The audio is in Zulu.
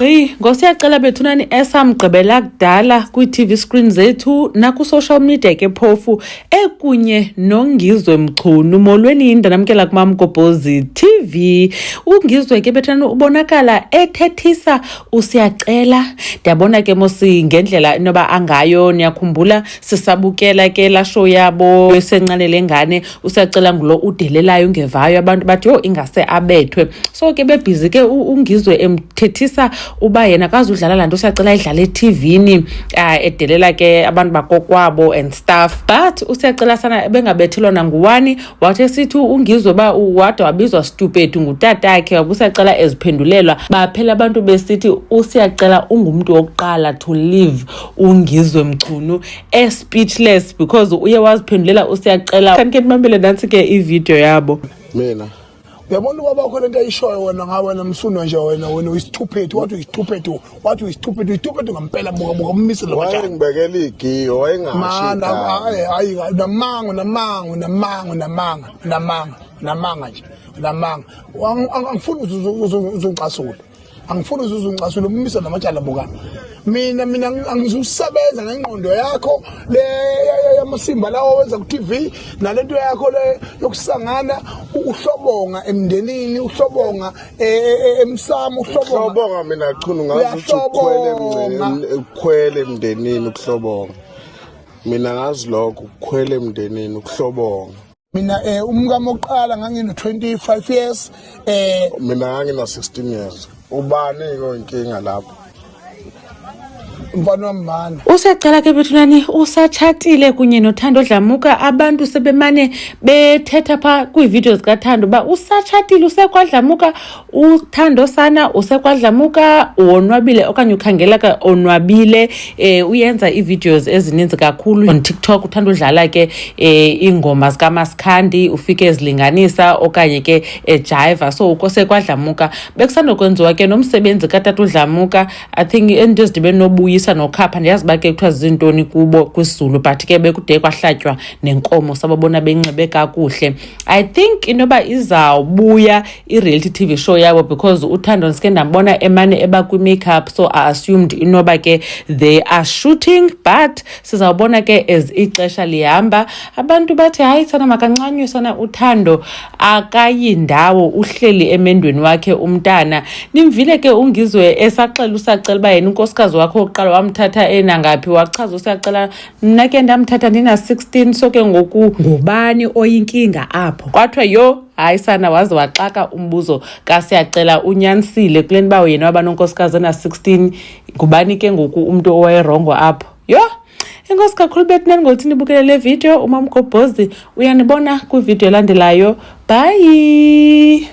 Ngosiyacela bethunani esamgqibela kudala kwi-TV screen zethu naku-social media ke phofu ekunye noNgizwe Mchunu. Molweni yindanamkela kuMamgobhozi TV. uNgizwe ke bethunani ubonakala ethethisa usiyacela. Ndiyabona ke mosi ngendlela inoba angayo, niyakhumbula sisabukela ke la show yabo esenqanele ngane usiyacela ngulo udelelayo ngevayo, abantu bathi yo ingase abethwe. So ke bebhizi ke uNgizwe emthethisa uba yena kazudlala lanto usiyacela idlala eTV-ni, edelela ke abantu bakokwabo and stuff. But usiyacela sana bengabethelwa nanguwani, wathi sithi uNgizwe ba wade wabizwa stupid ngutatakhe, wabusiyacela eziphendulelwa. Baphela abantu besithi usiyacela ungumuntu wokuqala to leave uNgizwe Mchunu speechless because uye waziphendulela usiyacela. Kanti ke nimambele nansi ke ivideo yabo. Mina uyabona ubaba wakho lento ayishoyo wena ngawena msuno nje wena uyistupid. What is stupid ngampela buka ummisa lo batshana. Ngibekela igiyo wayengashi. Mana hayi namanga nje. Angifuni uzungicasula. Angifuni uzungicasula ummisa namatshala buka. Mina angizusebenza ngengqondo yakho le yamasimba lawo wenza ku TV nalento yakho le yokusangana uhlobonga emndenini, uhlobonga emsamo, uhlobonga. Mina Chunu ngazi ukuthi ukhwele emndenini ukuhlobonga. Mina ngazi lokho ukhwele emndenini ukuhlobonga. Mina umkami oqala ngangino 25 years, mina ngangina 16 years. Ubani inkinga lapho? Usiyacela ke bethunani usachatile kunye noThando Dlamuka. Abantu sebemane bethetha pha kwiividiyo zikaThando ba usachatile, usekwadlamuka uThando sana, usekwadlamuka wonwabile okanye ukhangela ka onwabile. Uyenza iivideos ezininzi kakhulu on TikTok. uThando udlala ke ingoma zikaMaskandi, ufike ezilinganisa okanye ke ejiva. So ukosekwadlamuka bekusandokwenziwa ke nomsebenzi kaTata uDlamuka. I think into ezidibe nobuyi nokhapha ndiyazi bake kuthiwa zintoni kubo kwisizulu, but ke bekude kwahlatywa nenkomo sababona benxibe kakuhle. I think inoba izawubuya i-reality TV show yabo because uThando nisike ndambona emane eba kwi-makeup, so I assumed inoba ke they are shooting, but sizawubona ke as ixesha lihamba. Abantu bathi hayi sana makancanywe sana uThando akayindawo, uhleli emendweni wakhe umntana. Nimvile ke uNgizwe esaxela usacela uba yena unkosikazi wakhe oqala wamthatha enangaphi, wachaza usiyacela mna ke ndamthatha ndina 16, so ke ngoku ngubani oyinkinga apho. Kwathiwa yo hayi sana waze waxaka umbuzo kaSiyacela unyanisile kule nto uba yena waba nonkosikazi ena 16, ngubani ke ngoku umntu owayerongo apho. Yo enkosi kakhulu bethunani ngokuthi nibukele le video. uMamgobhozi uyanibona kwivideo elandelayo. Bye.